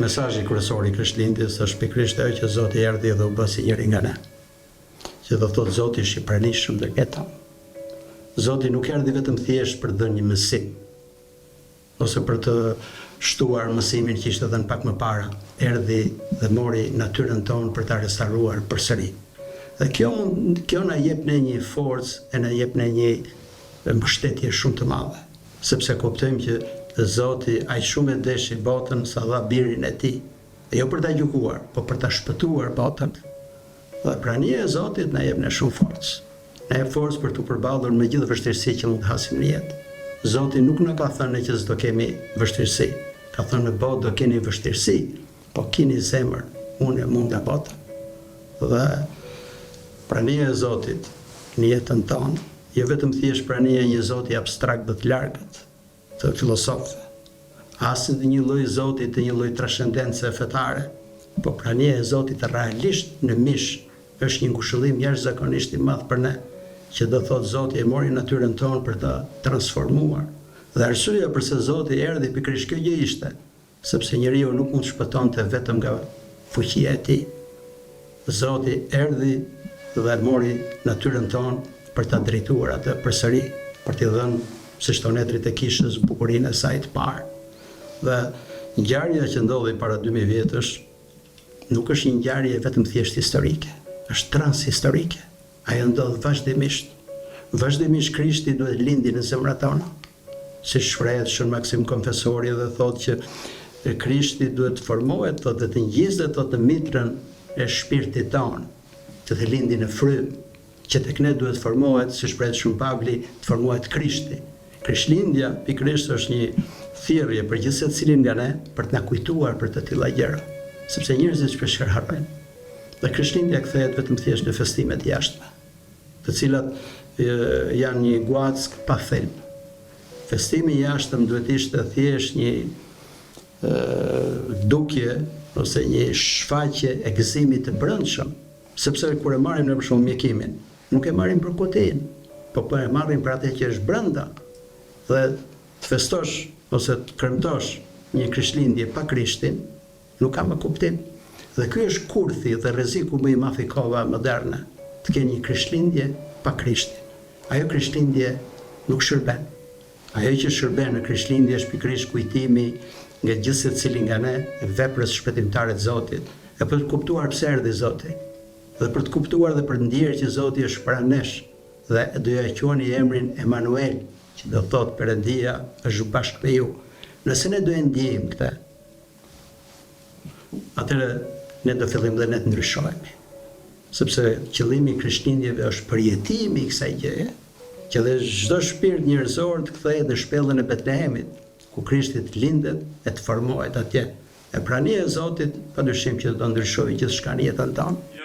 mesazhi kryesor I Krishtlindjes është pikërisht ajo që Zoti erdhi dhe u bë si njëri nga ne. Që do thotë Zoti është I pranishëm ndër ne. Zoti nuk erdhi vetëm thjesht për të dhënë një mësim, ose për të shtuar mësimin që ishte dhënë pak më para, erdhi dhe mori natyrën tonë për ta restauruar përsëri. Dhe kjo na jep ne një forcë e na jep ne një mbështetje shumë të madhe, sepse kuptojmë që Zoti aq shumë e deshi botën sa dha birin e tij, jo për ta gjykuar, por për ta shpëtuar botën. Dhe prania e Zotit na jep ne shumë forcë. Na jep forcë për të përballur me gjithë vështirësitë që mund të hasim në jetë. Zoti nuk na ka thënë që s'do kemi vështirësi. Ka thënë në botë do keni vështirësi, po keni zemër, unë e mund nga bota. Dhe prania e Zotit në jetën tonë, jo vetëm thjesht prania e një Zoti abstrakt dhe të largët, të filozofëve, as të një lloj Zoti të një lloj trascendence fetare, po prania e Zotit realisht në mish është një ngushëllim jashtëzakonisht I madh për ne, që do thotë Zoti e mori natyrën tonë për ta transformuar. Dhe arsyeja pse Zoti erdhi pikërisht kjo gjë ishte, sepse njeriu nuk mund të shpëtonte vetëm nga fuqia e tij. Zoti erdhi dhe mori natyrën tonë për ta drejtuar atë përsëri, për t'i dhënë, siç thonë etrit e kishës, bukurinë e saj të parë. Dhe ngjarja që ndodhi para 2000 vjetësh nuk është një ngjarje vetëm thjesht historike, është transhistorike. Ajo ndodh vazhdimisht. Vazhdimisht Krishti duhet lindi në zemrat tona. Si shprehet Shën Maksim Konfesori dhe thotë që Krishti duhet të formohet, thotë të ngjizet të mitrën e shpirtit tonë, që të lindi në frymë, që tek ne duhet të formohet, si shprehet Shën Pavli, të formohet Krishti. Krishtlindja pikërisht është një thirrje për gjithë secilin nga ne për të na kujtuar për të tilla gjëra, sepse njerëzit shpesh harrojnë. Dhe Krishtlindja kthehet vetëm thjesht në festimet jashtme, të cilat janë një guack pa thelb. Festimi I jashtëm duhet ishte thjesht një dukje ose një shfaqje e gëzimit të brendshëm, sepse kur e marrim në për shembull mjekimin, nuk e marrim për kutin, po e marrim për atë që është brenda. Dhe të festosh ose të kremtosh një Krishtlindje pa Krishtin, nuk ka më kuptim. Dhe ky është kurthi dhe rreziku më I madh I kohëve moderne, të kenë një Krishtlindje pa Krishtin. Ajo Krishtlindje nuk shërben. Ajo që shërben në Krishtlindje është pikërisht kujtimi nga gjithë secili nga ne veprës shpëtimtare të Zotit, e për të kuptuar pse erdhi Zoti, dhe për të kuptuar dhe për të ndjerë që Zoti është pranë nesh, dhe do ja quani emrin Emanuel, që do thotë Perëndia është bashkë me ju. Nëse ne do e ndjejmë këtë, atëherë ne do fillim dhe ne të ndryshojmë. Sepse qëllimi I Krishtlindjeve është përjetimi I kësaj gjëje, që dhe çdo shpirt njerëzor të kthehet në shpellën e Betlehemit, ku Krishti të lindet e të formohet atje. E prania e Zotit padyshim që do ndryshojë gjithçka në jetën tonë.